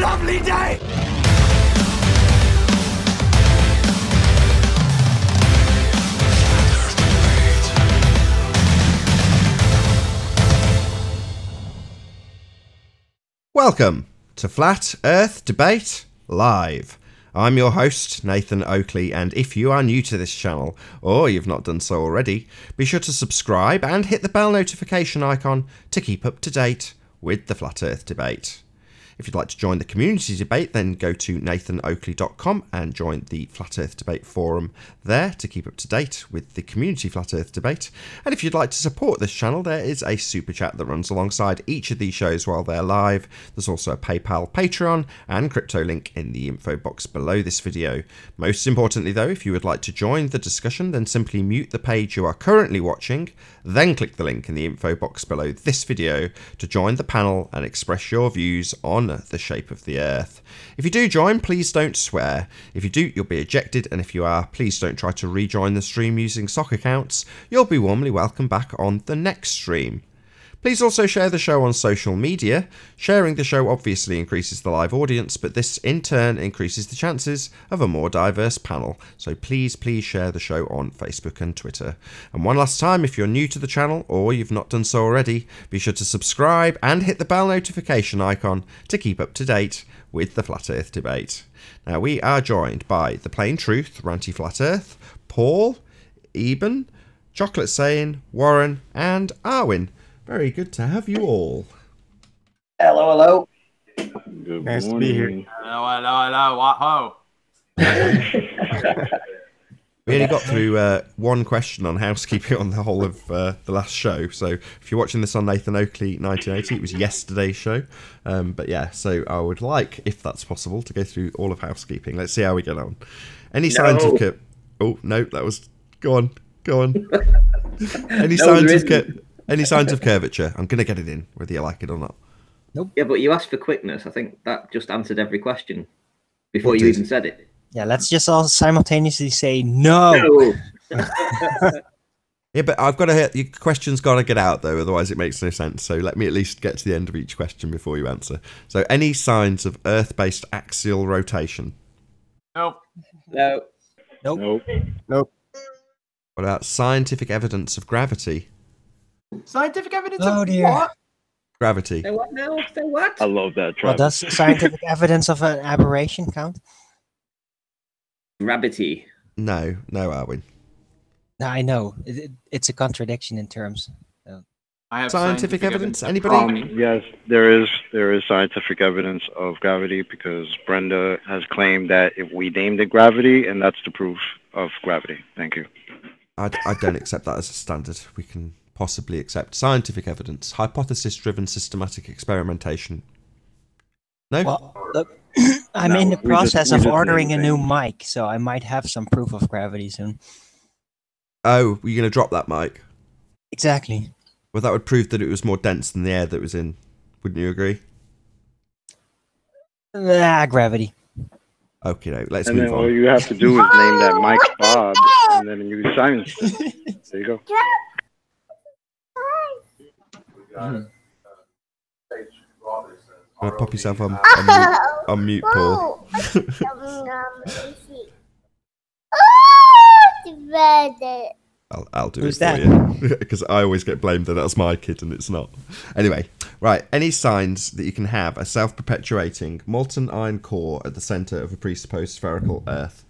lovely day! Welcome to Flat Earth Debate Live. I'm your host, Nathan Oakley, and if you are new to this channel, or you've not done so already, be sure to subscribe and hit the bell notification icon to keep up to date with the Flat Earth Debate. If you'd like to join the community debate, then go to nathanoakley.com and join the Flat Earth Debate forum there to keep up to date with the community Flat Earth Debate. And if you'd like to support this channel, there is a super chat that runs alongside each of these shows while they're live. There's also a PayPal, Patreon, and crypto link in the info box below this video. Most importantly though, if you would like to join the discussion, then simply mute the page you are currently watching, then click the link in the info box below this video to join the panel and express your views on the shape of the Earth. If you do join, please don't swear. If you do, you'll be ejected, and if you are, please don't try to rejoin the stream using sock accounts. You'll be warmly welcome back on the next stream. Please also share the show on social media. Sharing the show obviously increases the live audience, but this in turn increases the chances of a more diverse panel. So please share the show on Facebook and Twitter. And one last time, if you're new to the channel or you've not done so already, be sure to subscribe and hit the bell notification icon to keep up to date with the Flat Earth Debate. Now we are joined by The Plain Truth, Ranty Flat Earth, Paul, Eben, Chocolate Saying, Warren and Arwin. Very good to have you all. Hello, hello. Good nice morning. to be here. Hello, what ho? We only got through one question on housekeeping on the whole of the last show. So if you're watching this on Nathan Oakley 1980, it was yesterday's show. But yeah, so I would like, if that's possible, to go through all of housekeeping. Let's see how we get on. Any signs of... Oh, no, that was... Go on. Any signs of curvature? I'm going to get it in, whether you like it or not. Nope. Yeah, but you asked for quickness. I think that just answered every question before you even said it. Yeah, let's just all simultaneously say no. Yeah, but I've got to hear... Your question's got to get out, though, otherwise it makes no sense. So let me at least get to the end of each question before you answer. So any signs of Earth-based axial rotation? Nope. No. Nope. Nope. What about scientific evidence of gravity? Scientific evidence Oh, of dear. what? Gravity. Say what now? Say what? I love that, Well, Travis. does scientific evidence of an aberration count? Gravity. No, Arwin. No, I know. It's a contradiction in terms. I have Scientific evidence? Anybody? Yes, there is scientific evidence of gravity because Brenda has claimed that we named it gravity, and that's the proof of gravity. Thank you. I don't accept that as a standard. We can possibly accept scientific evidence, hypothesis-driven systematic experimentation. No? Well, look, I'm No, in the we process just of ordering a named new things. mic, so I might have some proof of gravity soon. Oh, you're going to drop that mic? Exactly. Well, that would prove that it was more dense than the air that was in. Wouldn't you agree? Gravity. Okay, no, let's And then move all on. you have to do is name that Mike Bob, and then you silence it. There you go. Pop yourself on mute, Paul. I'll do Who's it that? for you because I always get blamed that that's my kid and it's not. Anyway, right. Any signs that you can have a self-perpetuating molten iron core at the center of a presupposed spherical Earth?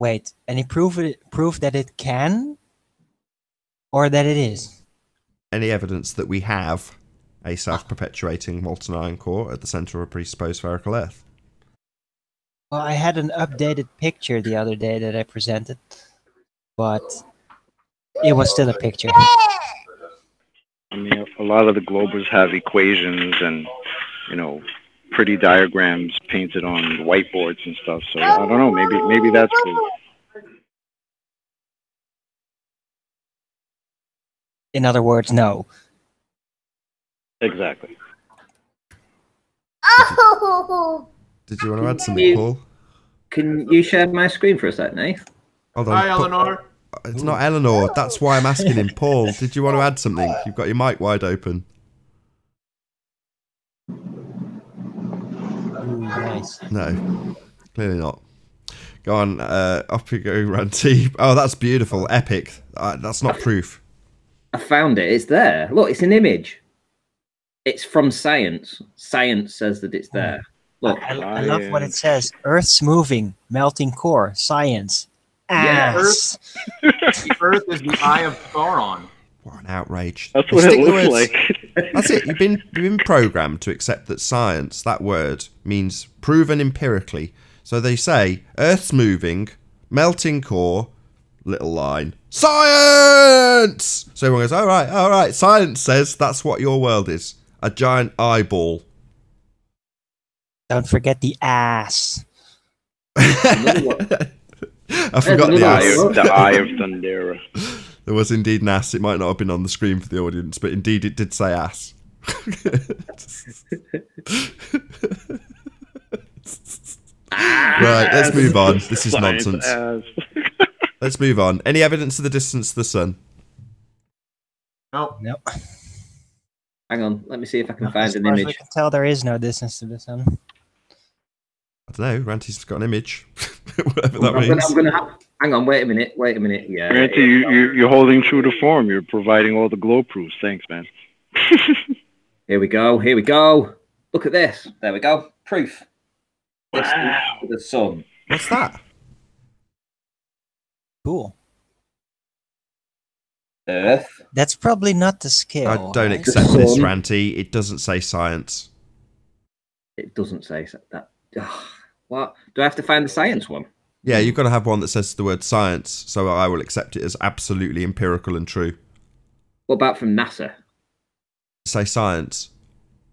Wait, any proof that it can? Or that it is? Any evidence that we have a self-perpetuating molten iron core at the center of a presupposed spherical Earth? Well, I had an updated picture the other day that I presented, but it was still a picture. I mean, a lot of the globers have equations and, pretty diagrams painted on whiteboards and stuff. So I don't know. Maybe that's proof. In other words, no. Exactly. Did you want to add something, Paul? Can you share my screen for a sec, Nate? Hold on. Hi, Eleanor. It's not Eleanor. That's why I'm asking him. Paul, did you want to add something? You've got your mic wide open. space. No, clearly not. Go on, off you go, Ranty. Oh, that's beautiful, epic. That's not proof. I found it. It's there. Look, it's an image. It's from science. Science says that it's there. Look. I love what it says. Earth's moving, melting core, science. Yeah, Ass. The Earth is the eye of Sauron. What an outrage. That's They what it stick the looks words- like. That's it. You've been programmed to accept that science, that word, means proven empirically. So they say, Earth's moving, melting core, little line, science! So everyone goes, all right, science says that's what your world is. A giant eyeball. Don't forget the ass. Another one. I forgot the another ass. one. The Eye of Thundera. There was indeed an ass. It might not have been on the screen for the audience, but indeed it did say ass. Right, let's move on. This is Science nonsense. ass. Let's move on. Any evidence of the distance to the sun? Nope. Nope. Hang on. Let me see if I can As find an far as we image. can tell, there is no distance to the sun. I don't know. Ranty's got an image. Whatever that means. I'm gonna have. Hang on. Wait a minute. Yeah. Ranty, you're holding true to form. You're providing all the glow proofs. Thanks, man. Here we go. Look at this. There we go. Proof. Distance to the sun. What's that? Cool. Earth. That's probably not the scale. I don't right? accept this, sun. Ranty. It doesn't say science. It doesn't say that. What? Do I have to find the science one? Yeah, you've got to have one that says the word science, so I will accept it as absolutely empirical and true. What about from NASA? Say science.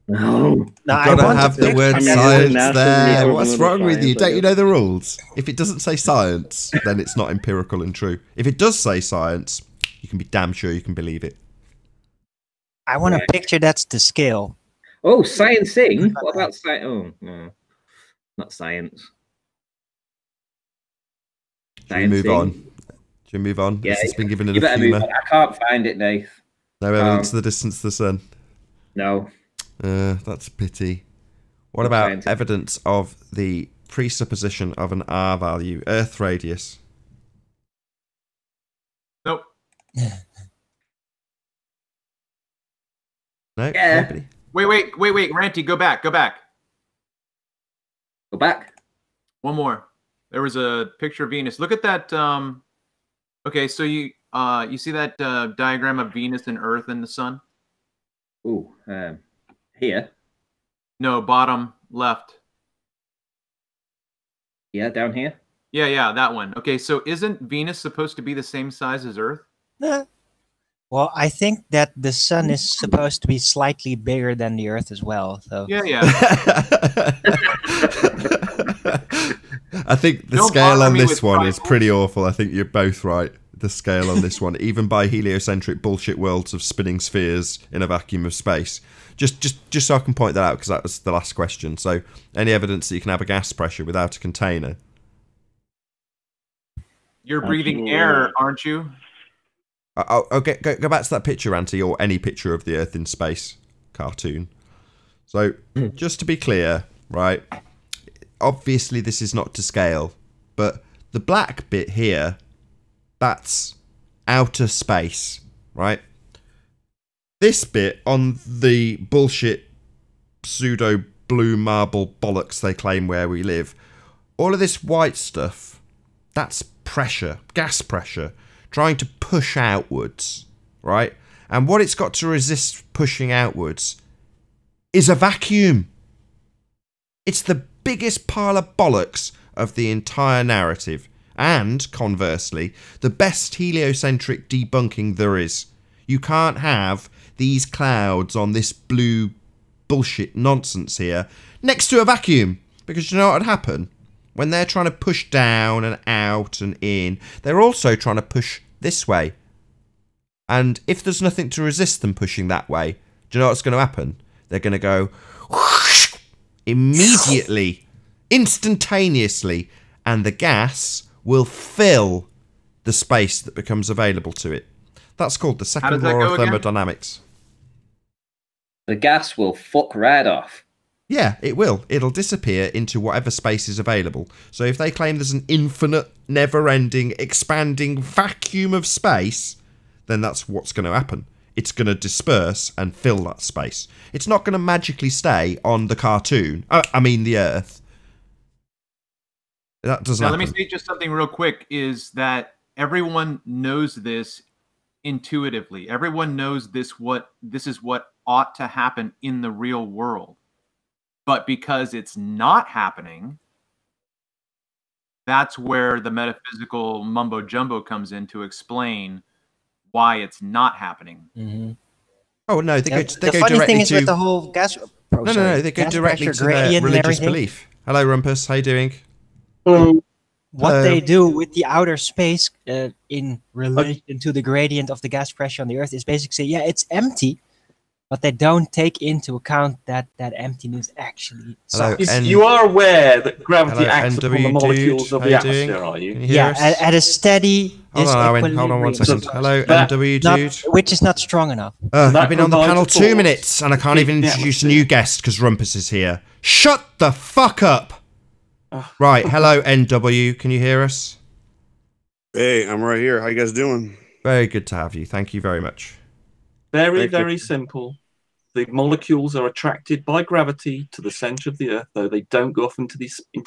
No. No, You've I got to want have to the pick- word I mean, science NASA's the there. equivalent What's of wrong with you? science, I Don't you guess. know the rules? If it doesn't say science, then it's not empirical and true. If it does say science, you can be damn sure you can believe it. I want a picture that's the scale. Oh, sciencing. What about science? Oh, no. Not science. Should we move on? Sciencing. Should we move on? Yeah, This has been given You enough better move humour. on. I can't find it, Nath. No evidence of the distance to the sun. No. That's a pity. What Not about scientific. evidence of the presupposition of an R value, Earth radius? Nope. No? Yeah. Nobody? Wait. Ranty, go back. Go back. One more. There was a picture of Venus. Look at that. Okay, so you see that diagram of Venus and Earth and the Sun? Ooh, here. No, bottom left. Yeah, down here. Yeah, that one. Okay, so isn't Venus supposed to be the same size as Earth? Well, I think that the sun is supposed to be slightly bigger than the Earth as well. So Yeah. I think the Don't scale bother on me this with one is trifles. pretty awful. I think you're both right. The scale on this one, even by heliocentric bullshit worlds of spinning spheres in a vacuum of space. Just so I can point that out, because that was the last question. So, any evidence that you can have a gas pressure without a container? You're breathing Absolutely. air, aren't you? Okay, go back to that picture, Auntie, or any picture of the Earth in space cartoon. So, just to be clear, right? Obviously, this is not to scale, but the black bit here, that's outer space, right? This bit on the bullshit pseudo blue marble bollocks they claim where we live, all of this white stuff, that's pressure, gas pressure, trying to push outwards, right? And what it's got to resist pushing outwards is a vacuum. It's the biggest pile of bollocks of the entire narrative. And, conversely, the best heliocentric debunking there is. You can't have these clouds on this blue bullshit nonsense here next to a vacuum. Because you know what would happen? When they're trying to push down and out and in, they're also trying to push this way. And if there's nothing to resist them pushing that way, do you know what's going to happen? They're going to go whoosh, immediately, instantaneously, and the gas will fill the space that becomes available to it. That's called the second does that law go of again? thermodynamics. The gas will fuck right off. Yeah, it will. It'll disappear into whatever space is available. So if they claim there's an infinite, never-ending, expanding vacuum of space, then that's what's going to happen. It's going to disperse and fill that space. It's not going to magically stay on the cartoon. I mean the Earth. That doesn't happen. Let me say just something real quick, is that everyone knows this intuitively. Everyone knows this is what ought to happen in the real world. But because it's not happening, that's where the metaphysical mumbo jumbo comes in to explain why it's not happening. Mm-hmm. Oh no, they go the funny directly thing is to with the whole gas. No, they go directly to their religious belief. Hello, Rumpus. How you doing? What they do with the outer space in relation to the gradient of the gas pressure on the Earth is basically say, yeah, it's empty, but they don't take into account that emptiness actually. You are aware that gravity acts upon the molecules of the atmosphere, are you? Yeah, at a steady. Hold on 1 second. Hello, NW dude. Which is not strong enough. I've been on the panel 2 minutes and I can't even introduce a new guest because Rumpus is here. Shut the fuck up! Right, hello NW, can you hear us? Hey, I'm right here. How you guys doing? Very good to have you. Thank you very much. Very simple. The molecules are attracted by gravity to the center of the Earth, though they don't go off into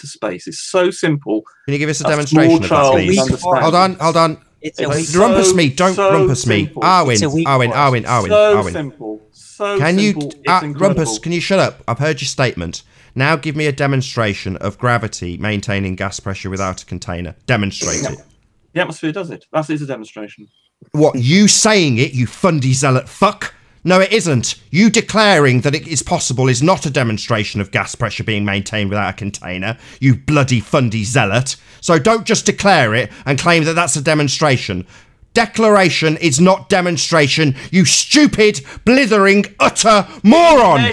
space. It's so simple. Can you give us a demonstration of that, please? Hold on. Rumpus me, don't rumpus me. Arwin. So simple. Can you, Rumpus, can you shut up? I've heard your statement. Now give me a demonstration of gravity maintaining gas pressure without a container. Demonstrate it. The atmosphere does it. That is a demonstration. What, you saying it, you fundy zealot fuck? No, it isn't. You declaring that it is possible is not a demonstration of gas pressure being maintained without a container, you bloody fundy zealot. So don't just declare it and claim that that's a demonstration. Declaration is not demonstration, you stupid, blithering, utter moron!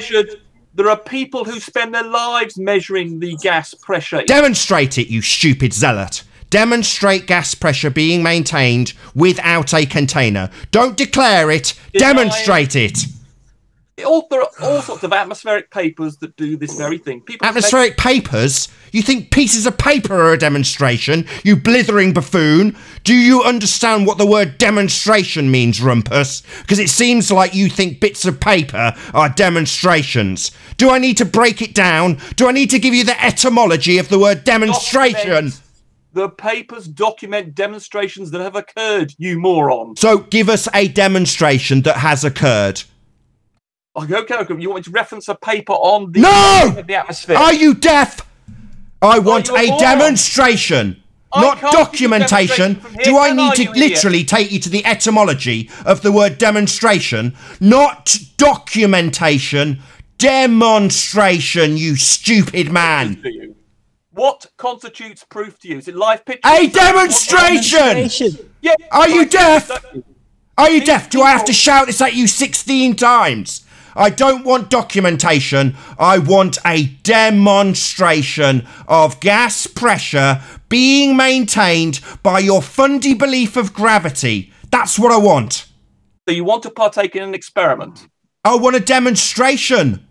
There are people who spend their lives measuring the gas pressure. Demonstrate it, you stupid zealot. Demonstrate gas pressure being maintained without a container. Don't declare it, demonstrate it. There are all sorts of atmospheric papers that do this very thing. Atmospheric papers? You think pieces of paper are a demonstration, you blithering buffoon? Do you understand what the word demonstration means, Rumpus? Because it seems like you think bits of paper are demonstrations. Do I need to break it down? Do I need to give you the etymology of the word demonstration? The papers document demonstrations that have occurred, you moron. So give us a demonstration that has occurred. Okay. You want me to reference a paper on the, the atmosphere? Are you deaf? I want a demonstration, not documentation. Do I need to literally take you to the etymology of the word demonstration? Not documentation, demonstration, you stupid man. What constitutes proof to you? Is it live pictures? A demonstration! Yeah. Are you deaf? Are you deaf? Do I have to shout this at you 16 times? I don't want documentation. I want a demonstration of gas pressure being maintained by your fundy belief of gravity. That's what I want. So you want to partake in an experiment? I want a demonstration.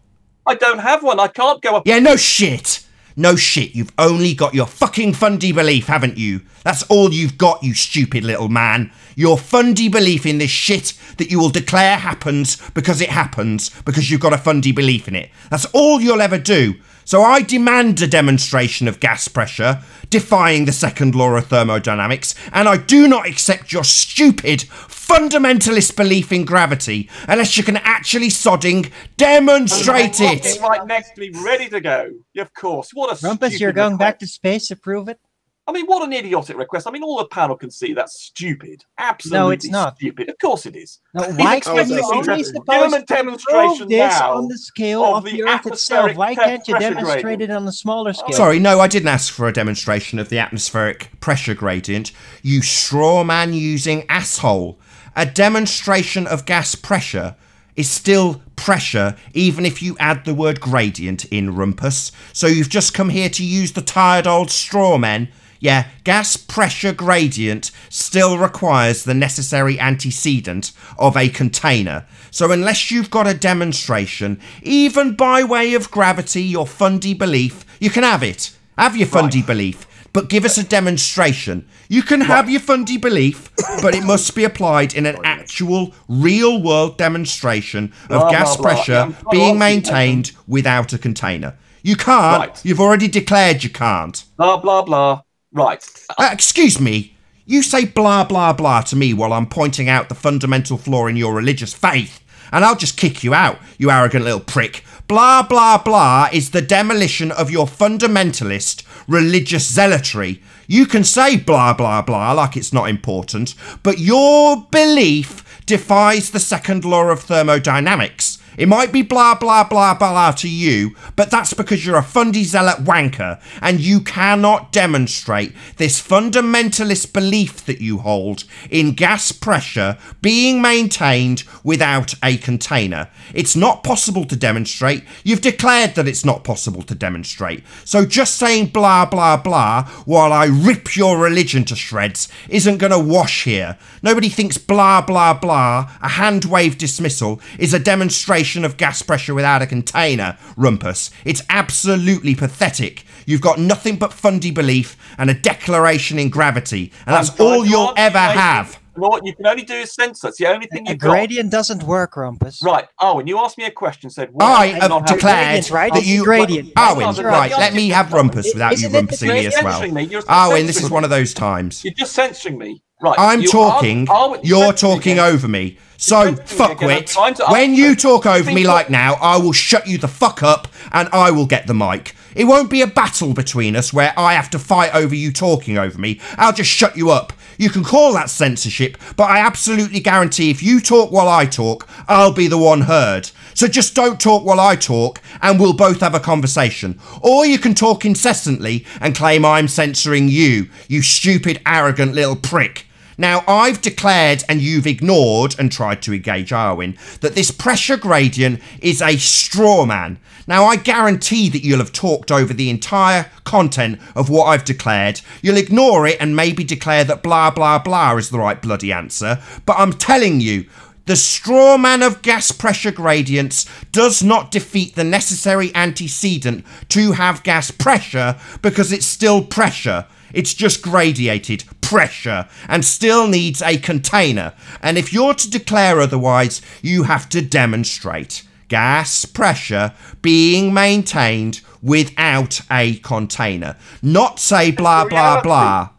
I don't have one. I can't go up. Yeah, no shit. No shit. You've only got your fucking fundy belief, haven't you? That's all you've got, you stupid little man. Your fundy belief in this shit that you will declare happens because it happens because you've got a fundy belief in it. That's all you'll ever do. So I demand a demonstration of gas pressure, defying the second law of thermodynamics, and I do not accept your stupid, fundamentalist belief in gravity unless you can actually sodding demonstrate it. Right next to me, ready to go. Of course. What a Rumpus, you're going back to space to prove it? I mean, what an idiotic request. I mean, all the panel can see that's stupid. Absolutely no, it's not. Stupid. Of course it is. No, why can't you only suppose to prove this on the scale of the Earth itself? Why can't you demonstrate it on a smaller scale? Sorry, no, I didn't ask for a demonstration of the atmospheric pressure gradient. You straw man using asshole. A demonstration of gas pressure is still pressure, even if you add the word gradient in, Rumpus. So you've just come here to use the tired old straw men. Yeah, gas pressure gradient still requires the necessary antecedent of a container. So unless you've got a demonstration, even by way of gravity or fundy belief, you can have it. Have your fundy belief, but give us a demonstration. You can have your fundy belief, but it must be applied in an actual, real-world demonstration of gas pressure being maintained without a container. You can't. You've already declared you can't. Blah, blah, blah. Right. Excuse me. You say blah, blah, blah to me while I'm pointing out the fundamental flaw in your religious faith, and I'll just kick you out, you arrogant little prick. Blah, blah, blah is the demolition of your fundamentalist religious zealotry. You can say blah, blah, blah like it's not important, but your belief defies the second law of thermodynamics. It might be blah, blah, blah, blah to you, but that's because you're a fundy zealot wanker and you cannot demonstrate this fundamentalist belief that you hold in gas pressure being maintained without a container. It's not possible to demonstrate. You've declared that it's not possible to demonstrate. So just saying blah, blah, blah while I rip your religion to shreds isn't going to wash here. Nobody thinks blah, blah, blah, a hand wave dismissal, is a demonstration of gas pressure without a container, Rumpus. It's absolutely pathetic. You've got nothing but fundy belief and a declaration in gravity, and that's all you'll ever have. What you can only do is censor. It's the only thing you've got. A gradient doesn't work, Rumpus. Right. Oh, and you asked me a question. Said I have declared that you. Gradient. Owen, right? Let me have Rumpus without you rumpusing me as well. Owen, this is one of those times. You're just censoring me. Right. I'm talking. You're talking over me. So, fuckwit, when you talk over me like now, I will shut you the fuck up and I will get the mic. It won't be a battle between us where I have to fight over you talking over me. I'll just shut you up. You can call that censorship, but I absolutely guarantee if you talk while I talk, I'll be the one heard. So just don't talk while I talk and we'll both have a conversation. Or you can talk incessantly and claim I'm censoring you, you stupid, arrogant little prick. Now, I've declared, and you've ignored and tried to engage Arwin, that this pressure gradient is a straw man. Now, I guarantee that you'll have talked over the entire content of what I've declared. You'll ignore it and maybe declare that blah, blah, blah is the right bloody answer. But I'm telling you, the straw man of gas pressure gradients does not defeat the necessary antecedent to have gas pressure because it's still pressure. It's just gradiated pressure and still needs a container. And if you're to declare otherwise, you have to demonstrate gas pressure being maintained without a container. Not say blah, blah, blah.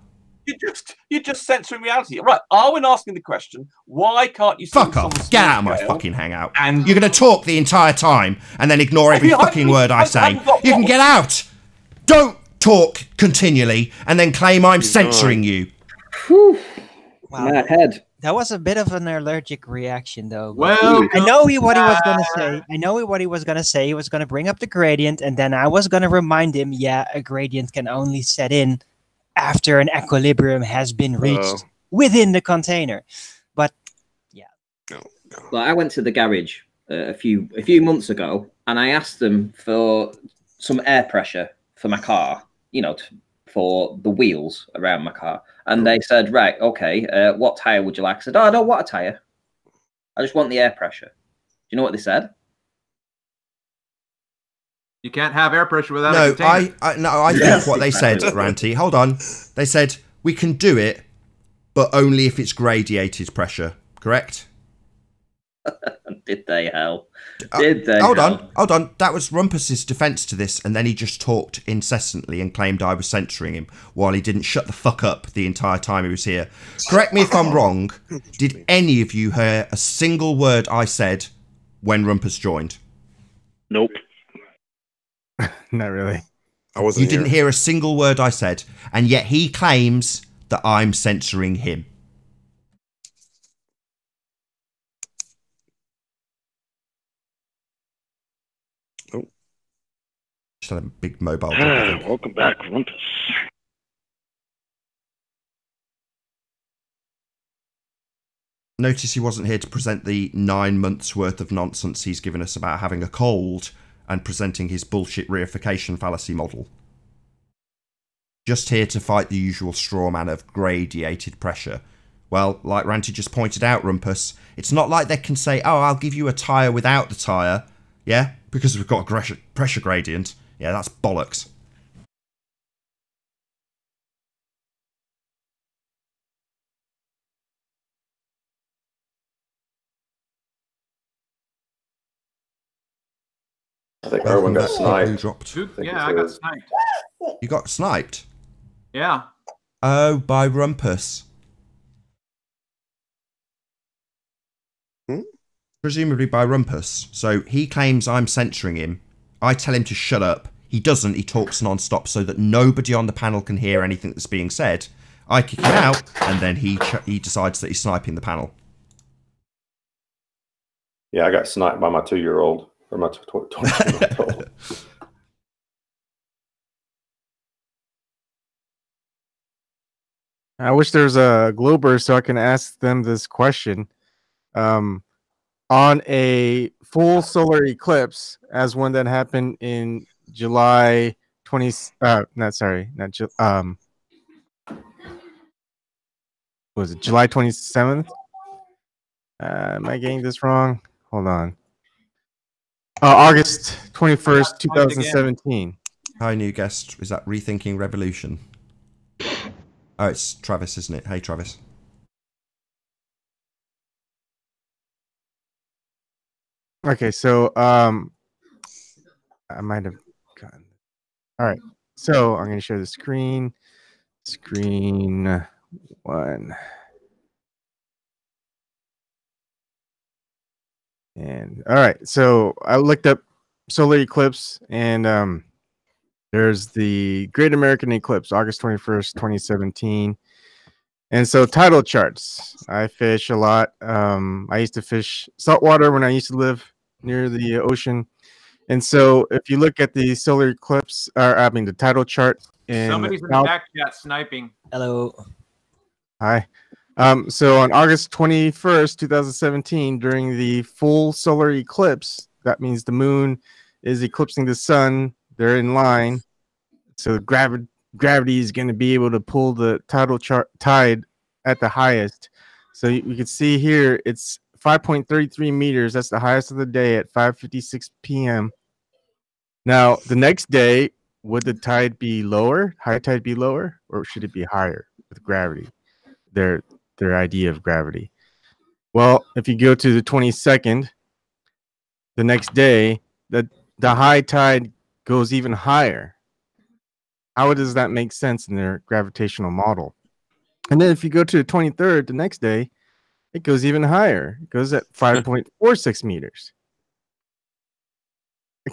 You're just censoring reality. Right, Arwen asking the question, why can't you... Fuck off. Get out of my fucking hangout. And you're going to talk the entire time and then ignore every fucking word I say. You can get out. Don't talk continually and then claim I'm censoring you. Whew. Wow. My head. That was a bit of an allergic reaction, though. Well, I know what he was going to say. I know what he was going to say. He was going to bring up the gradient, and then I was going to remind him, yeah, a gradient can only set in after an equilibrium has been reached within the container. But, yeah. Well, I went to the garage a few months ago, and I asked them for some air pressure for my car, you know, for the wheels around my car. And they said, right, okay, what tyre would you like? I said, oh, I don't want a tyre. I just want the air pressure. Do you know what they said? You can't have air pressure without no, a container. I think what they said, Ranty, hold on. They said, we can do it, but only if it's gradiated pressure, correct? Did they, hell? Did they? Hold on. That was Rumpus's defence to this, and then he just talked incessantly and claimed I was censoring him while he didn't shut the fuck up the entire time he was here. Correct me if I'm wrong. Did any of you hear a single word I said when Rumpus joined? Nope. Not really. You didn't hear a single word I said, and yet he claims that I'm censoring him. Just had a big mobile. Welcome back, Rumpus. Notice he wasn't here to present the 9 months worth of nonsense he's given us about having a cold and presenting his bullshit reification fallacy model. Just here to fight the usual straw man of gradiated pressure. Well, like Ranty just pointed out, Rumpus, it's not like they can say, oh, I'll give you a tyre without the tyre, yeah, because we've got a pressure gradient. Yeah, that's bollocks. I think Erwin got sniped. Dropped. Yeah, I got sniped. You got sniped? Yeah. Oh, by Rumpus. Presumably by Rumpus. So he claims I'm censoring him. I tell him to shut up. He doesn't. He talks non-stop so that nobody on the panel can hear anything that's being said. I kick him out, and then he decides that he's sniping the panel. Yeah, I got sniped by my 2-year-old. Or my 20-year-old. I wish there's a Glober so I can ask them this question. On a full solar eclipse, as one that happened in July 20, was it July 27th? Am I getting this wrong? Hold on. August 21st, 2017. Hi, new guest. Is that Rethinking Revolution? Oh, it's Travis, isn't it? Hey, Travis. Okay, so I might have gotten. All right, so I'm going to share the screen. Screen 1. And all right, so I looked up solar eclipse, and there's the Great American Eclipse, August 21st, 2017. And so tidal charts. I fish a lot. I used to fish saltwater when I used to live near the ocean. And so if you look at the solar eclipse, or I mean the tidal chart in Somebody's in the back chat sniping. Hello. Hi. So on August 21st, 2017, during the full solar eclipse, that means the moon is eclipsing the sun. They're in line. So gravity is going to be able to pull the tide at the highest. So we can see here, it's 5.33 meters. That's the highest of the day at 5:56 p.m. Now, the next day, would the tide be lower? High tide be lower? Or should it be higher with gravity? Their idea of gravity. Well, if you go to the 22nd, the next day, the high tide goes even higher. How does that make sense in their gravitational model? And then if you go to the 23rd, the next day, it goes even higher. It goes at 5.46 meters.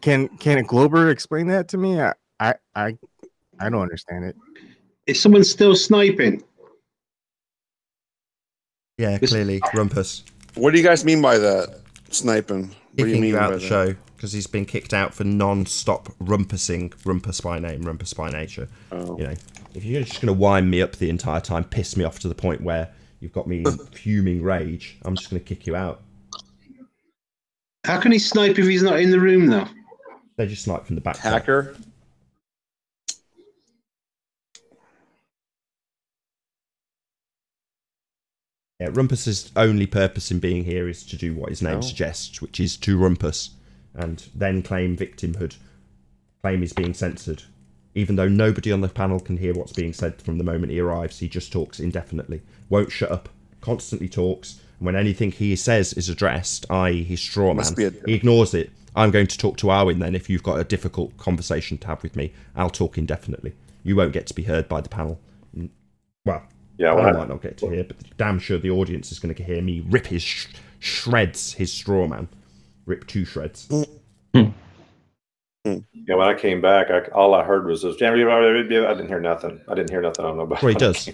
Can a Glober explain that to me? I don't understand it. Is someone still sniping? Yeah, clearly, Rumpus. What do you guys mean by that? Sniping? What do you Kicking mean you out by the that? show because he's been kicked out for non-stop rumpusing, Rumpus by name, Rumpus by nature. Oh. You know, if you're just going to wind me up the entire time, piss me off to the point where you've got me in fuming rage, I'm just going to kick you out. How can he snipe if he's not in the room, though? They just snipe from the back. Hacker? Yeah, Rumpus's only purpose in being here is to do what his name suggests, which is to rumpus, and then claim victimhood, claim he's being censored. Even though nobody on the panel can hear what's being said from the moment he arrives, he just talks indefinitely, won't shut up, constantly talks, and when anything he says is addressed, i.e. his straw man, he ignores it. I'm going to talk to Arwin then if you've got a difficult conversation to have with me. I'll talk indefinitely. You won't get to be heard by the panel. Well, yeah, I might not get to hear, but damn sure the audience is going to hear me rip his shreds, his straw man. Rip 2 shreds. Yeah, when I came back, all I heard was this. I didn't hear nothing. I didn't hear nothing on nobody. That's what he does.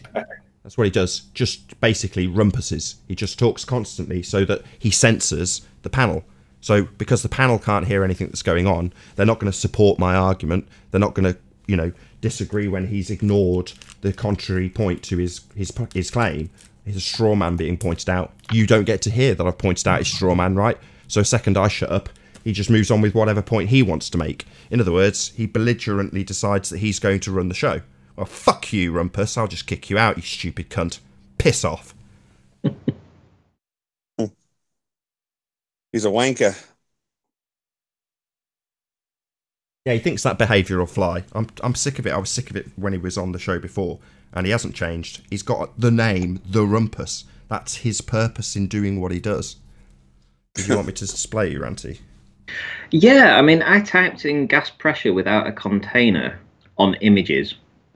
That's what he does. Just basically rumpuses. He just talks constantly so that he censors the panel. So because the panel can't hear anything that's going on, they're not going to support my argument. They're not going to, you know, disagree when he's ignored the contrary point to his claim. His straw man being pointed out. You don't get to hear that I've pointed out his straw man, right? So second I shut up, he just moves on with whatever point he wants to make. In other words, he belligerently decides that he's going to run the show. Well, fuck you, Rumpus. I'll just kick you out, you stupid cunt. Piss off. He's a wanker. Yeah, he thinks that behaviour will fly. I'm sick of it. I was sick of it when he was on the show before, and he hasn't changed. He's got the name, the Rumpus. That's his purpose in doing what he does. Did you want me to display you, Ranty? Yeah, I mean, I typed in gas pressure without a container on images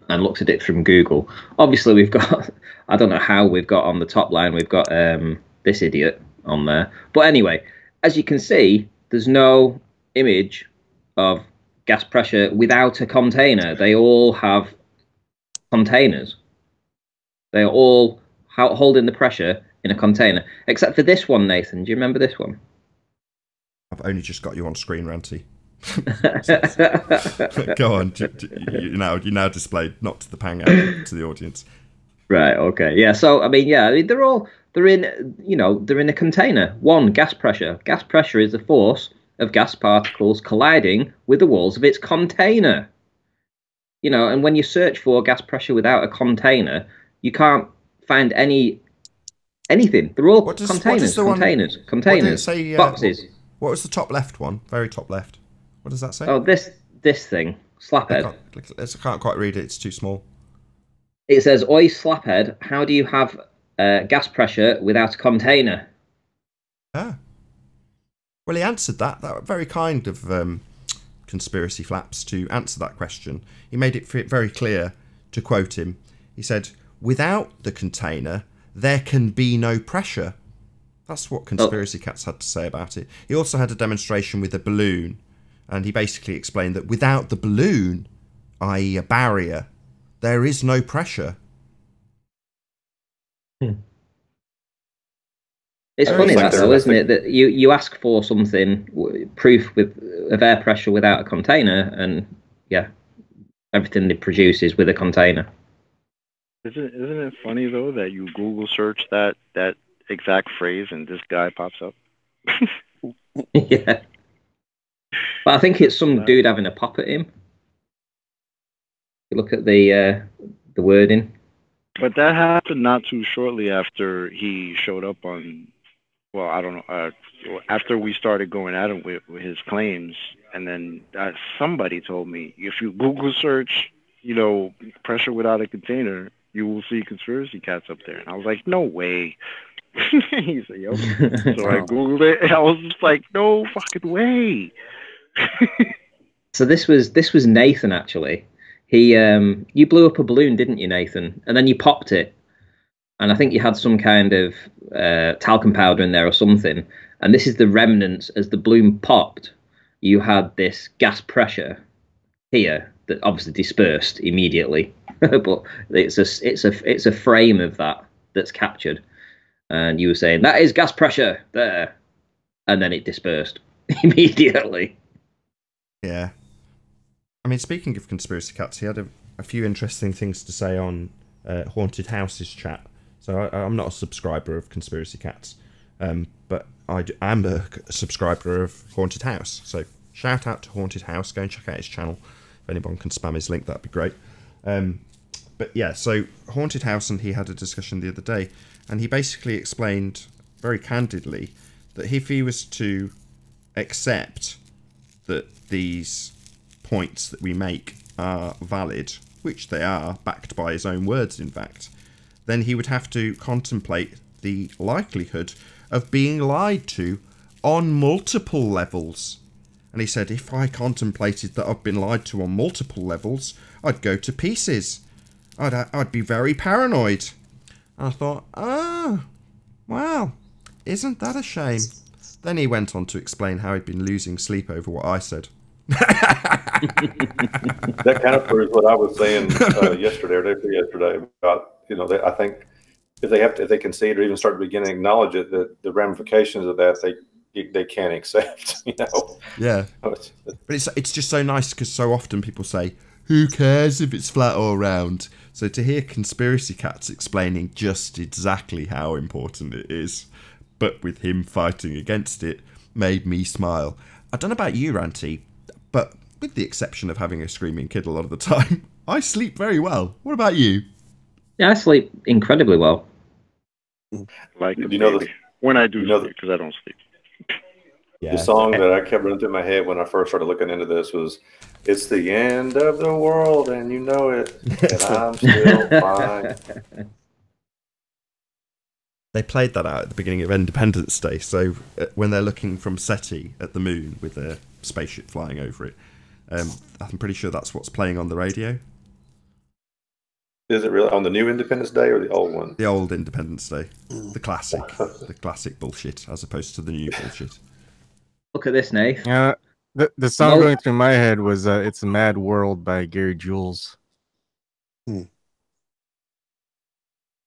and looked at it from Google. Obviously, we've got, I don't know how we've got on the top line, we've got this idiot on there. But anyway, as you can see, there's no image of gas pressure without a container. They all have containers. They are all holding the pressure in a container, except for this one, Nathan. Do you remember this one? I've only just got you on screen, Ranty. Go on. You now displayed, not to the pang out, to the audience. Right. Okay. Yeah. So I mean, they're in a container. One, gas pressure. Gas pressure is the force of gas particles colliding with the walls of its container. You know, and when you search for gas pressure without a container, you can't find anything. They're all containers. Containers. Say, boxes. What was the top left one? Very top left. What does that say? Oh, this thing, slaphead. I can't quite read it. It's too small. It says, "Oi, slaphead, how do you have gas pressure without a container?" Ah. Well, he answered that. That was very kind of Conspiracy Flaps to answer that question. He made it very clear, to quote him. He said, "Without the container, there can be no pressure." That's what Conspiracy Cats had to say about it. He also had a demonstration with a balloon, and he basically explained that without the balloon, i.e. a barrier, there is no pressure. It's funny that though, isn't it? That you ask for something, proof of air pressure without a container, and yeah, everything it produces with a container. Isn't it funny though that you Google search that exact phrase and this guy pops up? Yeah. But I think it's some dude having a pop at him. You look at the wording. But that happened not too shortly after he showed up on, well, I don't know, after we started going at him with his claims. And then somebody told me, if you Google search, pressure without a container, you will see Conspiracy Cats up there. And I was like, no way. He said, yep. So I Googled it, and I was just like, no fucking way. So this was Nathan, actually. You blew up a balloon, didn't you, Nathan? And then you popped it. And I think you had some kind of talcum powder in there or something. And this is the remnants. As the balloon popped, you had this gas pressure here that obviously dispersed immediately. But it's a frame of that's captured. And you were saying, that is gas pressure there. And then it dispersed immediately. Yeah. I mean, speaking of Conspiracy Cats, he had a few interesting things to say on Haunted Houses chat. So I'm not a subscriber of Conspiracy Cats, but I am a subscriber of Haunted House. So shout out to Haunted House. Go and check out his channel. If anyone can spam his link, that'd be great. But yeah, so Haunted House and he had a discussion the other day, and he basically explained very candidly that if he was to accept that these points that we make are valid, which they are, backed by his own words in fact, then he would have to contemplate the likelihood of being lied to on multiple levels. And he said, if I contemplated that I've been lied to on multiple levels, I'd go to pieces. I'd be very paranoid. And I thought, wow, isn't that a shame? Then he went on to explain how he'd been losing sleep over what I said. That kind of proves what I was saying yesterday or day before yesterday about, I think if they concede or even start to begin to acknowledge it, the ramifications of that they can't accept. Yeah, but it's just so nice because so often people say, who cares if it's flat or round? So to hear Conspiracy Cats explaining just exactly how important it is, but with him fighting against it, made me smile. I don't know about you, Ranty, but with the exception of having a screaming kid a lot of the time, I sleep very well. What about you? Yeah, I sleep incredibly well. Like a You know baby. When I do sleep, because I don't sleep. Yeah. The song that I kept running through my head when I first started looking into this was, "It's the end of the world and you know it, and I'm still fine." They played that out at the beginning of Independence Day. So when they're looking from SETI at the moon with their spaceship flying over it, I'm pretty sure that's what's playing on the radio. Is it really on the new Independence Day or the old one? The old Independence Day, the classic bullshit, as opposed to the new bullshit. Look at this, Nate. The song going through my head was "It's a Mad World" by Gary Jules. You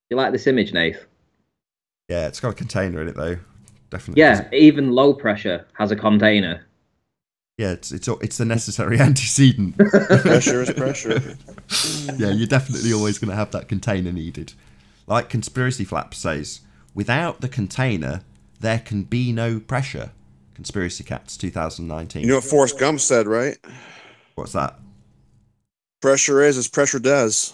like this image, Nate? Yeah, it's got a container in it though. Definitely. Yeah, even low pressure has a container. Yeah, it's the necessary antecedent. Pressure is pressure. Yeah, you're definitely always going to have that container needed. Like Conspiracy Flap says, without the container, there can be no pressure. Conspiracy Cats, 2019. You know what Forrest Gump said, right? What's that? Pressure is as pressure does.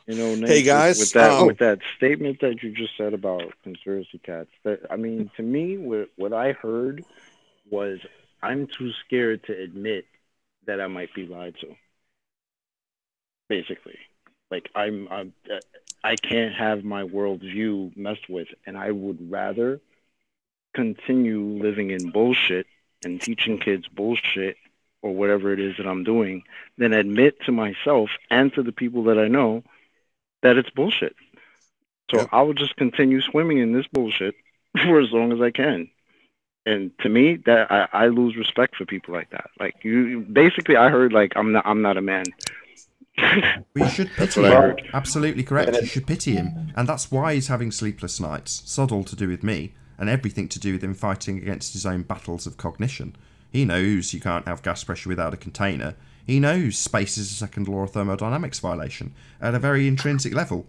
You know, Nate, hey guys, with that statement that you just said about conspiracy cats, I mean, to me, what I heard was, I'm too scared to admit that I might be lied to. Basically, like I can't have my worldview messed with, and I would rather continue living in bullshit and teaching kids bullshit or whatever it is that I'm doing than admit to myself and to the people that I know that it's bullshit. So I will just continue swimming in this bullshit for as long as I can. And to me, that I lose respect for people like that. Like basically, I heard like I'm not a man. We should pity him. Absolutely correct. You should pity him, and that's why he's having sleepless nights. Sod all to do with me, and everything to do with him fighting against his own battles of cognition. He knows you can't have gas pressure without a container. He knows space is a second law of thermodynamics violation at a very intrinsic level.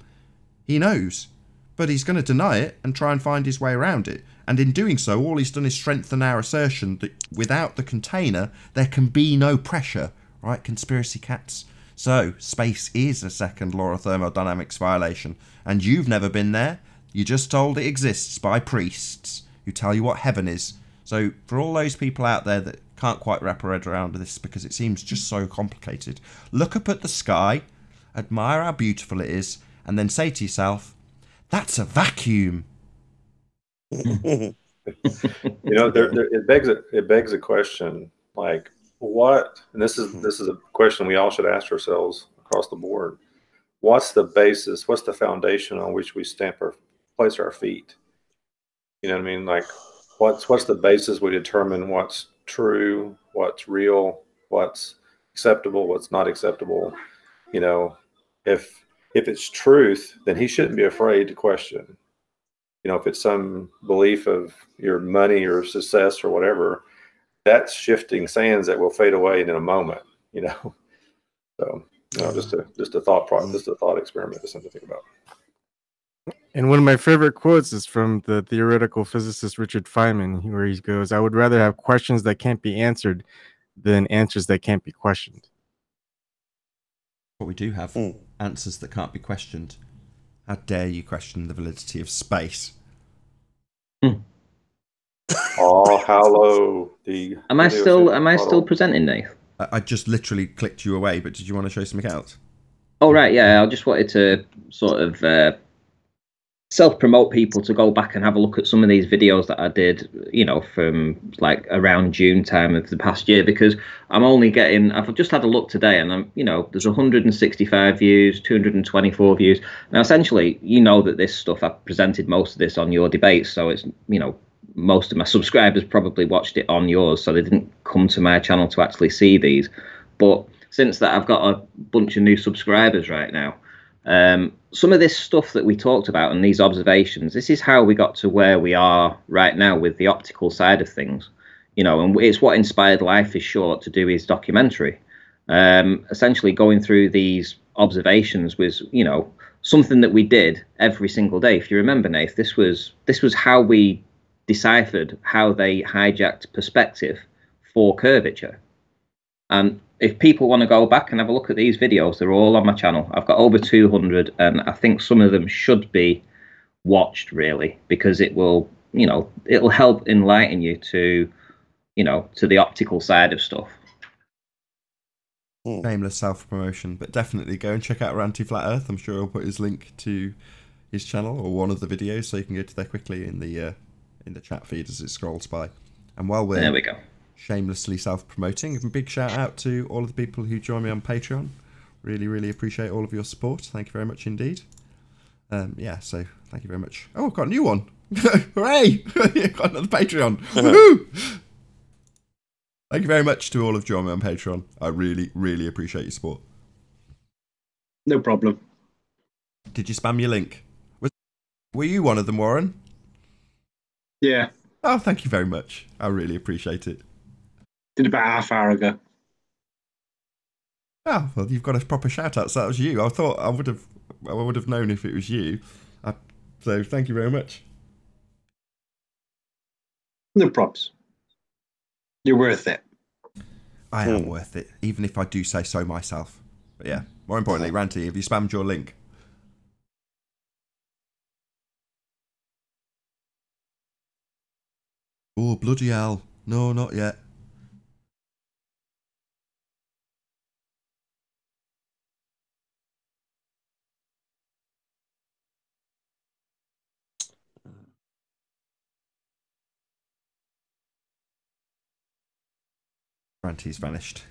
He knows, but he's going to deny it and try and find his way around it. And in doing so, all he's done is strengthen our assertion that without the container, there can be no pressure. Right, Conspiracy Cats? So, space is a second law of thermodynamics violation. And you've never been there. You're just told it exists by priests who tell you what heaven is. So, for all those people out there that can't quite wrap their head around this because it seems just so complicated, look up at the sky, admire how beautiful it is, and then say to yourself, that's a vacuum. You know, it begs a question, like what, and this is a question we all should ask ourselves across the board. What's the basis, what's the foundation on which we place our feet? You know what I mean? Like what's the basis we determine what's true, what's real, what's acceptable, what's not acceptable? You know, if it's truth, then he shouldn't be afraid to question. You know, if it's some belief of your money or success or whatever, that's shifting sands that will fade away in a moment. You know, so you know, just a thought process, just a thought experiment, just something to think about. And one of my favorite quotes is from the theoretical physicist Richard Feynman, where he goes, "I would rather have questions that can't be answered than answers that can't be questioned." But we do have answers that can't be questioned. How dare you question the validity of space? Oh, hello. Am I still presenting, Nate? I just literally clicked you away, but did you want to show something else? Oh, right, yeah. I just wanted to sort of self-promote people to go back and have a look at some of these videos that I did, you know, from like around June time of the past year, because I've just had a look today and there's 165 views, 224 views. Now, essentially, you know that this stuff, I presented most of this on your debates, so it's, you know, most of my subscribers probably watched it on yours, so they didn't come to my channel to actually see these. But since that, I've got a bunch of new subscribers right now. Some of this stuff that we talked about and these observations, this is how we got to where we are right now with the optical side of things, you know, and it's what inspired Life is Short to do his documentary. Essentially going through these observations was, you know, something that we did every single day. If you remember, Nath, this was how we deciphered how they hijacked perspective for curvature. And if people want to go back and have a look at these videos, they're all on my channel. I've got over 200, and I think some of them should be watched, really, because it will, you know, it'll help enlighten you to, you know, to the optical side of stuff. Shameless self-promotion, but definitely go and check out Ranty Flat Earth. I'm sure I'll put his link to his channel or one of the videos, so you can go to there quickly in the chat feed as it scrolls by. And while we're there we go, shamelessly self-promoting, a big shout out to all of the people who join me on Patreon. Really, really appreciate all of your support. Thank you very much indeed. Yeah, so thank you very much. Oh, I've got a new one. Hooray! Got another Patreon. Woohoo! Thank you very much to all of joining me on Patreon. I really, really appreciate your support. No problem. Did you spam your link? Were you one of them, Warren? Yeah. Oh, thank you very much. I really appreciate it. Did about half hour ago. Oh, well, you've got a proper shout out, so that was you. I thought I would have known if it was you. So thank you very much. No props. You're worth it. I am worth it, even if I do say so myself. But yeah, more importantly, Ranty, have you spammed your link? Oh, bloody hell. No, not yet. Ranty's vanished.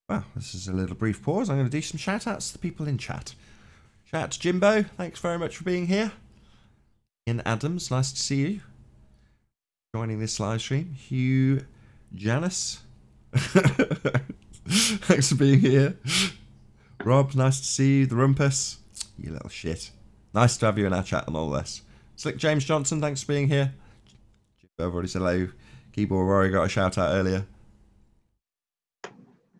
Well, this is a little brief pause. I'm going to do some shout outs to the people in chat. Shout out to Jimbo, thanks very much for being here. Ian Adams, nice to see you. Joining this live stream. Hugh Janice, thanks for being here. Rob, nice to see you. The Rumpus, you little shit. Nice to have you in our chat and all this. Slick James Johnson, thanks for being here. I've already said hello. Keyboard Warrior got a shout out earlier.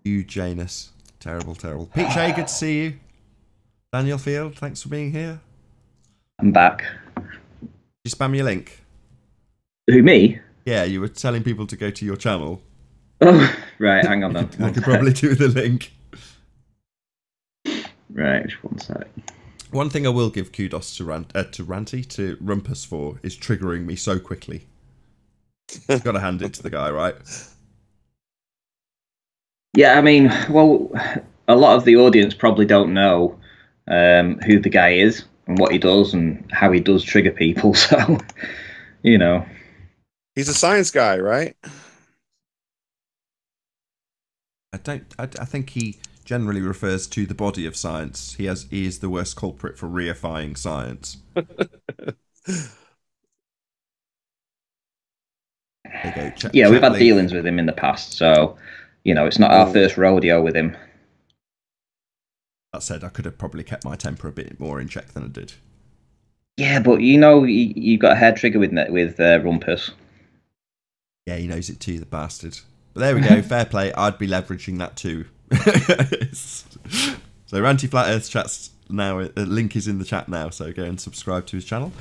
You Janus. Terrible, terrible. Pete Shea, good to see you. Daniel Field, thanks for being here. I'm back. Did you spam your link? Who, me? Yeah, you were telling people to go to your channel. Oh, right, hang on then. I could probably do the link. Right, just one sec. One thing I will give kudos to Ranty, to Rumpus for, is triggering me so quickly. Got to hand it to the guy, right? Yeah, I mean, well, a lot of the audience probably don't know who the guy is and what he does and how he does trigger people. So, you know, he's a science guy, right? I think he generally refers to the body of science. He is the worst culprit for reifying science. Yeah, we've had dealings with him in the past, so you know it's not our first rodeo with him. That said, I could have probably kept my temper a bit more in check than I did. Yeah, but you know, you got a hair trigger with Rumpus. Yeah, he knows it too, the bastard. But there we go, fair play. I'd be leveraging that too. So Ranty Flat Earth chat's now, link is in the chat now, so go and subscribe to his channel.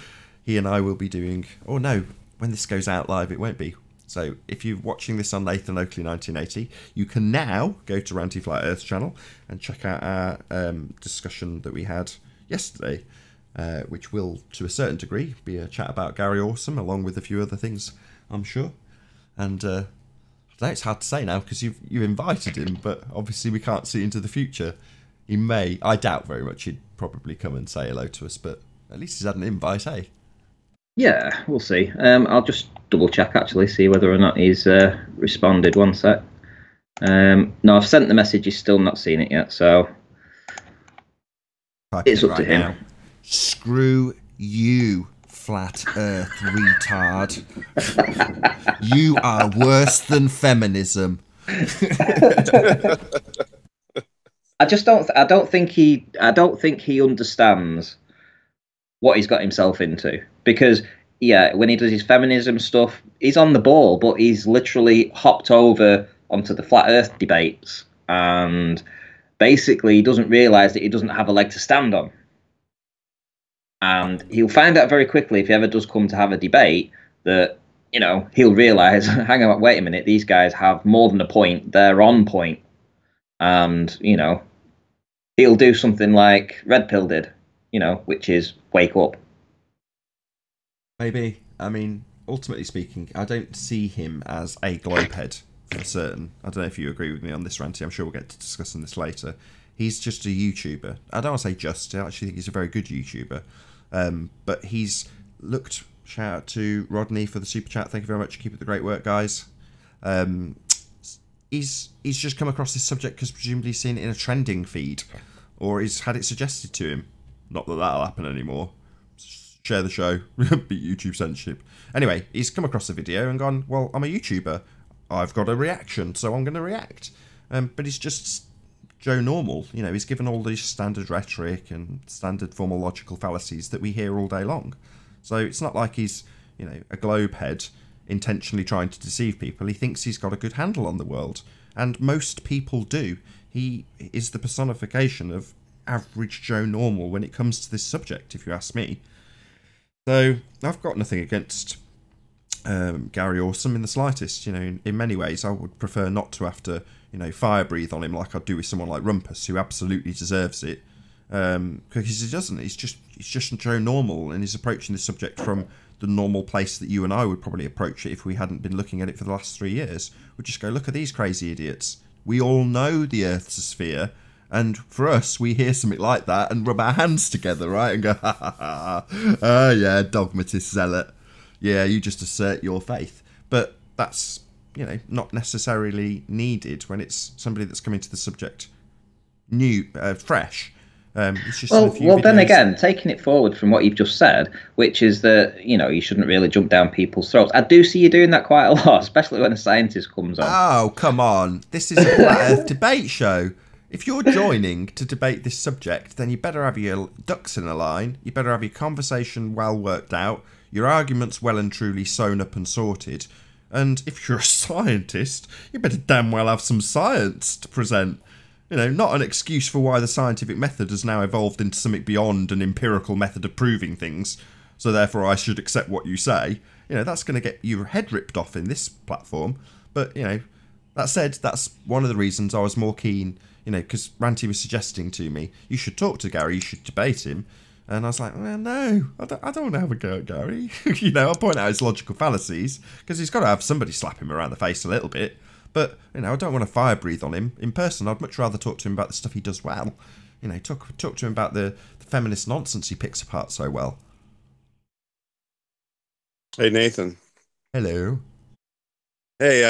He and I will be doing, oh no, when this goes out live it won't be. So if you're watching this on Nathan Oakley 1980, you can now go to Ranty Flat Earth's channel and check out our discussion that we had yesterday, which will, to a certain degree, be a chat about Gary Awesome, along with a few other things, I'm sure. And I know it's hard to say now because you invited him, but obviously we can't see into the future. He may, I doubt very much he'd probably come and say hello to us, but at least he's had an invite, eh? Yeah, we'll see. I'll just double check actually, see whether or not he's responded. One sec. No, I've sent the message. He's still not seen it yet, so it's up to him. Now. Screw you, Flat Earth retard. You are worse than feminism. I don't think he understands what he's got himself into, because yeah, when he does his feminism stuff, he's on the ball, but he's literally hopped over onto the flat earth debates and basically he doesn't realize that he doesn't have a leg to stand on. And he'll find out very quickly if he ever does come to have a debate that, you know, he'll realize, hang on, wait a minute, these guys have more than a point. They're on point. And, you know, he'll do something like Red Pill did, you know, which is wake up. Maybe. I mean, ultimately speaking, I don't see him as a globehead for certain. I don't know if you agree with me on this, Ranty. I'm sure we'll get to discussing this later. He's just a YouTuber. I don't want to say just. I actually think he's a very good YouTuber. But he's looked... Shout out to Rodney for the super chat. Thank you very much. Keep up the great work, guys. He's just come across this subject because presumably he's seen it in a trending feed, or he's had it suggested to him. Not that that'll happen anymore. Share the show. Beat YouTube censorship. Anyway, he's come across the video and gone, well, I'm a YouTuber. I've got a reaction, so I'm going to react. But he's just Joe Normal. You know, he's given all these standard rhetoric and standard formal logical fallacies that we hear all day long. So it's not like he's, you know, a globehead intentionally trying to deceive people. He thinks he's got a good handle on the world. And most people do. He is the personification of average Joe Normal when it comes to this subject, if you ask me. So I've got nothing against Gary Awesome in the slightest. You know, in many ways, I would prefer not to have to, you know, fire breathe on him like I'd do with someone like Rumpus, who absolutely deserves it. Because he doesn't. He's just Joe Normal, and he's approaching the subject from the normal place that you and I would probably approach it if we hadn't been looking at it for the last 3 years. We'd just go, look at these crazy idiots. We all know the Earth's a sphere, and for us, we hear something like that and rub our hands together, right, and go, ha ha ha, oh yeah, dogmatist zealot. Yeah, you just assert your faith. But that's, you know, not necessarily needed when it's somebody that's coming to the subject new, fresh. It's just well, then again, taking it forward from what you've just said, which is that, you know, you shouldn't really jump down people's throats. I do see you doing that quite a lot, especially when a scientist comes on. Oh, come on. This is a flat Earth debate show. If you're joining to debate this subject, then you better have your ducks in a line. You better have your conversation well worked out, your arguments well and truly sewn up and sorted. And if you're a scientist, you better damn well have some science to present. You know, not an excuse for why the scientific method has now evolved into something beyond an empirical method of proving things, so therefore I should accept what you say. You know, that's going to get your head ripped off in this platform. But, you know, that said, that's one of the reasons I was more keen, you know, because Ranty was suggesting to me, you should talk to Gary, you should debate him. And I was like, well, no, I don't want to have a go at Gary. You know, I'll point out his logical fallacies, because he's got to have somebody slap him around the face a little bit. But, you know, I don't want to fire breathe on him in person. I'd much rather talk to him about the stuff he does well. You know, talk to him about the feminist nonsense he picks apart so well. Hey, Nathan. Hello. Hey,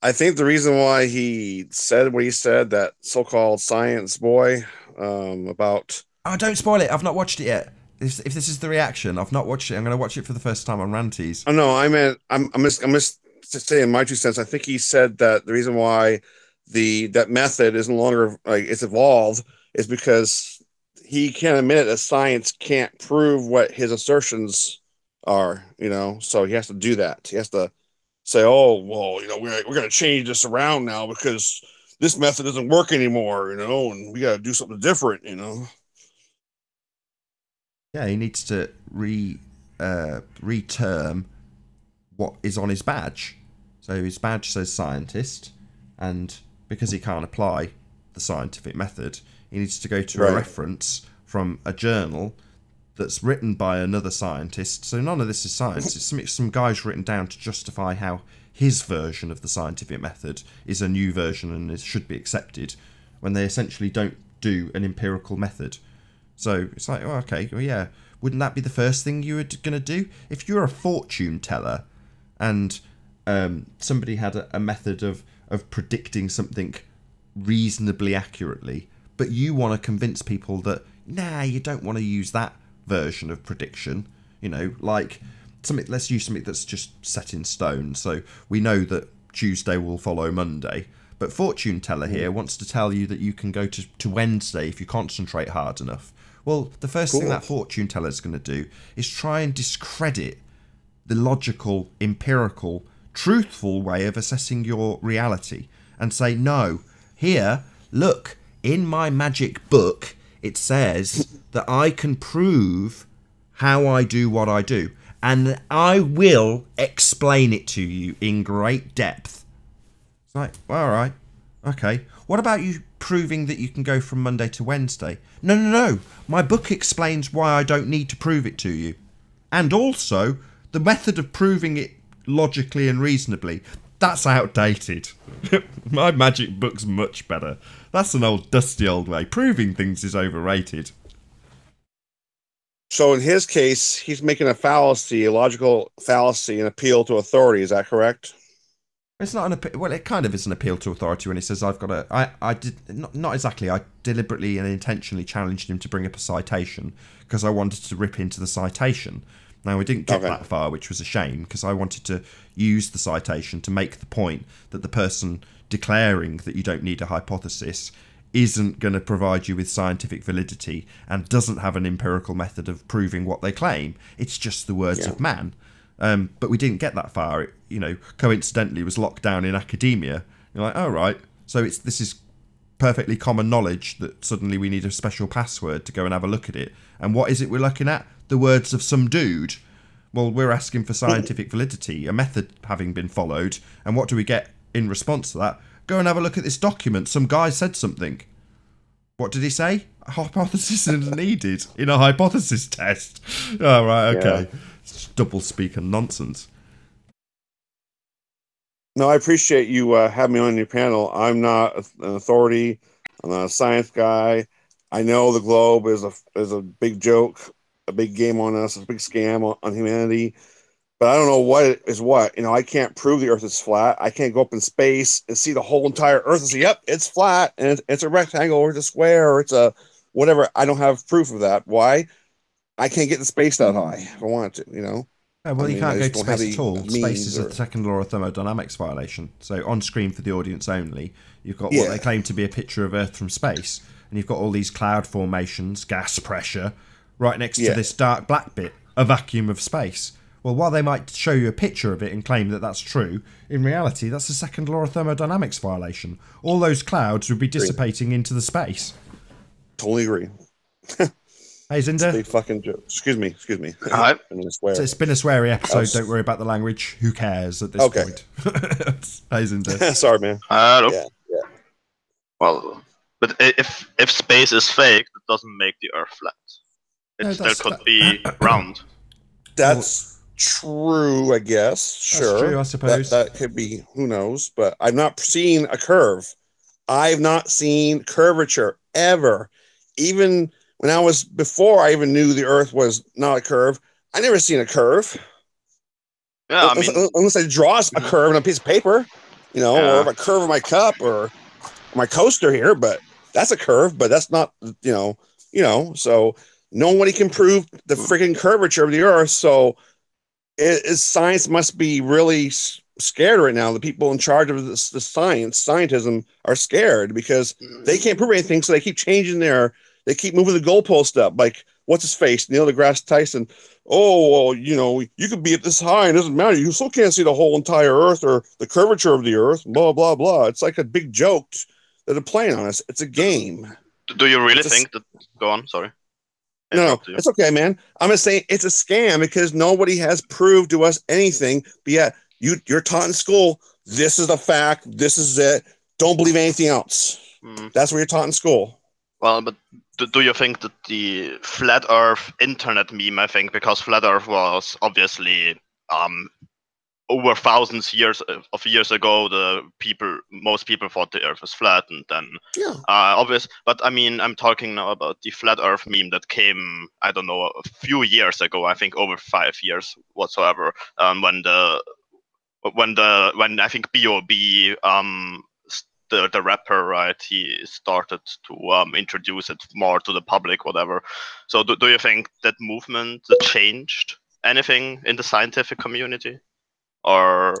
I think the reason why he said what he said, that so-called science boy, about... Oh, don't spoil it. I've not watched it yet. If this is the reaction, I've not watched it. I'm going to watch it for the first time on Ranty's. Oh, no, I meant... I'm just to say in my 2 cents, I think he said that the reason why that method is no longer, like, it's evolved is because he can't admit that science can't prove what his assertions are, you know, so he has to do that. He has to say, oh, well, you know, we're going to change this around now because this method doesn't work anymore, you know, and we got to do something different, you know. Yeah, he needs to reterm what is on his badge. So his badge says scientist, and because he can't apply the scientific method, he needs to go to a reference from a journal that's written by another scientist. So none of this is science. It's some guy's written down to justify how his version of the scientific method is a new version and it should be accepted, when they essentially don't do an empirical method. So it's like, oh, okay, well, yeah, wouldn't that be the first thing you were going to do? If you're a fortune teller and somebody had a method of predicting something reasonably accurately, but you want to convince people that, nah, you don't want to use that version of prediction, you know, like something, let's use something that's just set in stone. So we know that Tuesday will follow Monday, but fortune teller here wants to tell you that you can go to Wednesday if you concentrate hard enough. Well, the first thing that fortune teller is going to do is try and discredit the logical, empirical, truthful way of assessing your reality and say, no, here, look, in my magic book, it says that I can prove how I do what I do. And I will explain it to you in great depth. It's like, well, all right, okay. What about you proving that you can go from Monday to Wednesday? No, no, no. My book explains why I don't need to prove it to you. And also, the method of proving it logically and reasonably, that's outdated. My magic book's much better. That's an old, dusty old way. Proving things is overrated. So in his case, he's making a fallacy, a logical fallacy, an appeal to authority. Is that correct? It's not an well, it kind of is an appeal to authority when he says I've got a. I did not exactly. I deliberately and intentionally challenged him to bring up a citation because I wanted to rip into the citation. Now we didn't get that far, which was a shame because I wanted to use the citation to make the point that the person declaring that you don't need a hypothesis isn't going to provide you with scientific validity and doesn't have an empirical method of proving what they claim. It's just the words of man. But we didn't get that far. It, you know, coincidentally was locked down in academia. You're like, oh, right. So this is perfectly common knowledge that suddenly we need a special password to go and have a look at it. And what is it we're looking at? The words of some dude. Well, we're asking for scientific validity, a method having been followed. And what do we get in response to that? Go and have a look at this document. Some guy said something. What did he say? A hypothesis is needed in a hypothesis test. Oh, right, okay. Yeah. It's double speak and nonsense. No, I appreciate you having me on your panel. I'm not an authority. I'm not a science guy. I know the globe is a big joke, a big game on us, a big scam on humanity. But I don't know what is what. You know, I can't prove the Earth is flat. I can't go up in space and see the whole entire Earth and say, yep, it's flat, and it's a rectangle, or it's a square, or it's a whatever. I don't have proof of that. Why? I can't get in space that high if I want to, you know? Yeah, well, you can't go to space at all. Space is a second law of thermodynamics violation. So on screen for the audience only, you've got what they claim to be a picture of Earth from space, and you've got all these cloud formations, gas pressure, right next to this dark black bit, a vacuum of space. Well, while they might show you a picture of it and claim that that's true, in reality, that's a second law of thermodynamics violation. All those clouds would be dissipating into the space. Totally agree. Hey, Zinda. Big fucking joke. Excuse me. Hi. It's been a sweary episode. Don't worry about the language. Who cares at this point? Hey, Zinda. Sorry, man. Hello. Yeah. Well, but if space is fake, it doesn't make the Earth flat. It still could be round. That's true, I guess. Sure. That's true, I suppose. That could be, who knows, but I've not seen a curve. I've not seen curvature ever. Even when before I even knew the Earth was not a curve, I never seen a curve. Yeah, unless I draw a curve on a piece of paper, you know, or a curve of my cup or my coaster here, but that's a curve, but that's not, you know, so nobody can prove the freaking curvature of the Earth, so science must be really scared right now. The people in charge of the scientism are scared because they can't prove anything, so they keep changing they keep moving the goalpost up. Like, what's his face? Neil deGrasse Tyson. Oh, well, you know, you could be at this high and it doesn't matter. You still can't see the whole entire Earth or the curvature of the Earth, blah, blah, blah. It's like a big joke that they're playing on us. It's a game. Do you really think that? Go on, sorry. No, it's okay, man. I'm just saying it's a scam because nobody has proved to us anything. But yet, you're taught in school, this is the fact, this is it. Don't believe anything else. That's what you're taught in school. Well, but do you think that the flat Earth internet meme, I think, because flat Earth was obviously over thousands of years ago, most people thought the Earth was flat, and then obvious. But I mean, I'm talking now about the flat Earth meme that came, I don't know, a few years ago. I think over 5 years whatsoever. When I think B.O.B. The rapper, right? He started to introduce it more to the public, whatever. So do you think that movement changed anything in the scientific community? Or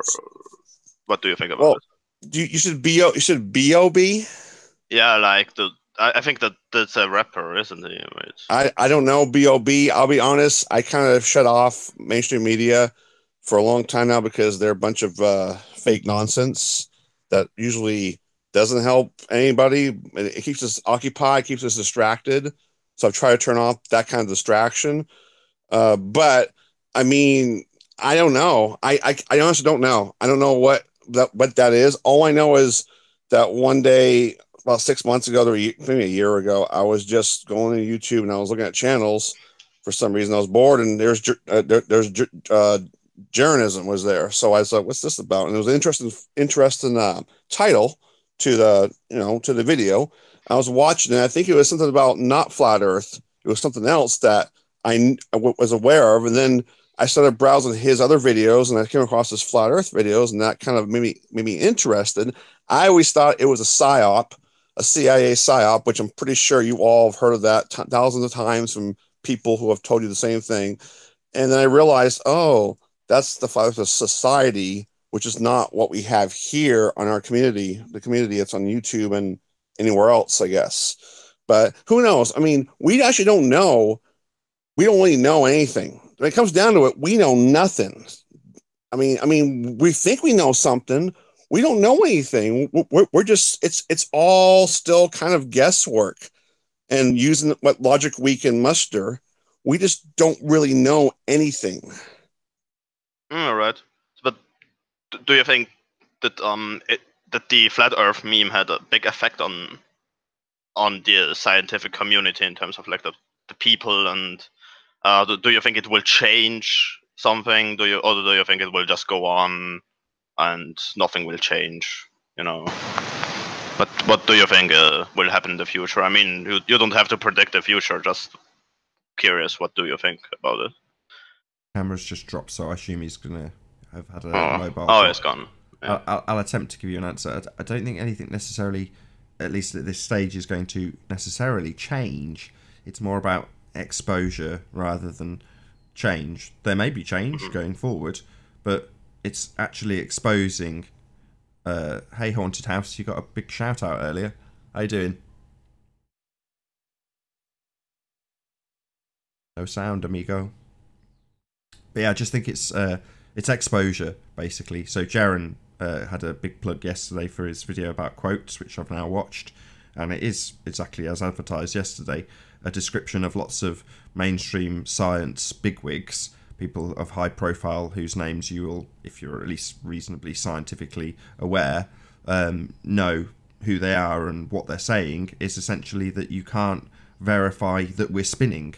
what do you think about it? You should B.O.B. Yeah, like I think that's a rapper, isn't he? I don't know B.O.B. I'll be honest. I kind of shut off mainstream media for a long time now because they're a bunch of fake nonsense that usually doesn't help anybody. It keeps us occupied, keeps us distracted. So I've tried to turn off that kind of distraction. But I mean, I don't know. I honestly don't know. I don't know what that is. All I know is that one day, about 6 months ago, maybe a year ago, I was just going to YouTube and I was looking at channels. For some reason, I was bored, and there's Jeranism was there. So I was like, "What's this about?" And it was an interesting title to the video. I was watching it. I think it was something about not flat Earth. It was something else that I was aware of, and then I started browsing his other videos, and I came across his flat Earth videos, and that kind of made me interested. I always thought it was a psyop, a CIA psyop, which I'm pretty sure you all have heard of that thousands of times from people who have told you the same thing. And then I realized, oh, that's the Flat Earth Society, which is not what we have here on our community, the community that's on YouTube and anywhere else, I guess. But who knows? I mean, we actually don't know. We don't really know anything. When it comes down to it, we know nothing. I mean, we think we know something. We don't know anything. We're just, it's all still kind of guesswork. And using what logic we can muster, we just don't really know anything. All right. But do you think that that the flat Earth meme had a big effect on the scientific community in terms of like the people, and do you think it will change something? Or do you think it will just go on and nothing will change? You know. But what do you think will happen in the future? I mean, you don't have to predict the future. Just curious, what do you think about it? Camera's just dropped, so I assume he's gonna have had a mobile. Oh, it's gone. Yeah. I'll attempt to give you an answer. I don't think anything necessarily, at least at this stage, is going to necessarily change. It's more about exposure rather than change. There may be change going forward, but it's actually exposing. Hey, Haunted House, you got a big shout out earlier. How you doing? No sound, amigo. But yeah, I just think it's exposure, basically. So Jaren had a big plug yesterday for his video about quotes, which I've now watched, and it is exactly as advertised yesterday, a description of lots of mainstream science bigwigs, people of high profile whose names you will, if you're at least reasonably scientifically aware, know who they are, and what they're saying is essentially that you can't verify that we're spinning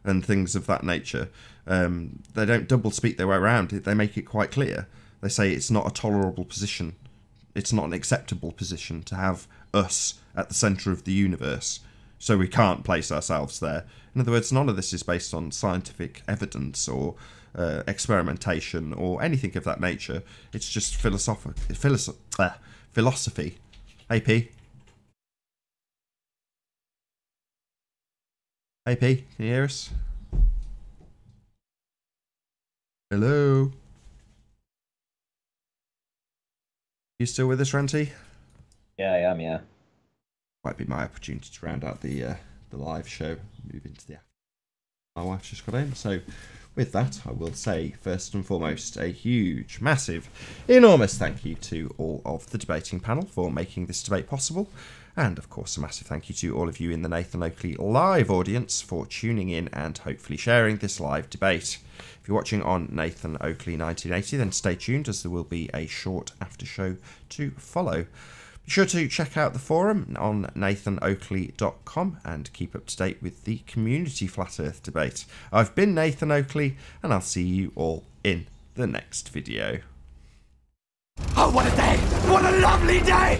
and things of that nature. They don't double speak their way around it. They make it quite clear. They say it's not a tolerable position. It's not an acceptable position to have us at the centre of the universe. So we can't place ourselves there. In other words, none of this is based on scientific evidence or experimentation or anything of that nature. It's just philosophy. Hey, P. Hey, P. Can you hear us? Hello? You still with us, Ranty? Yeah, I am, yeah. Might be my opportunity to round out the live show, move into the afternoon. My wife's just got in, so with that, I will say, first and foremost, a huge, massive, enormous thank you to all of the debating panel for making this debate possible, and of course a massive thank you to all of you in the Nathan Oakley live audience for tuning in and hopefully sharing this live debate. If you're watching on Nathan Oakley 1980, then stay tuned, as there will be a short after show to follow. Be sure to check out the forum on nathanoakley.com and keep up to date with the community Flat Earth debate. I've been Nathan Oakley, and I'll see you all in the next video. Oh, what a day! What a lovely day!